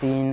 3،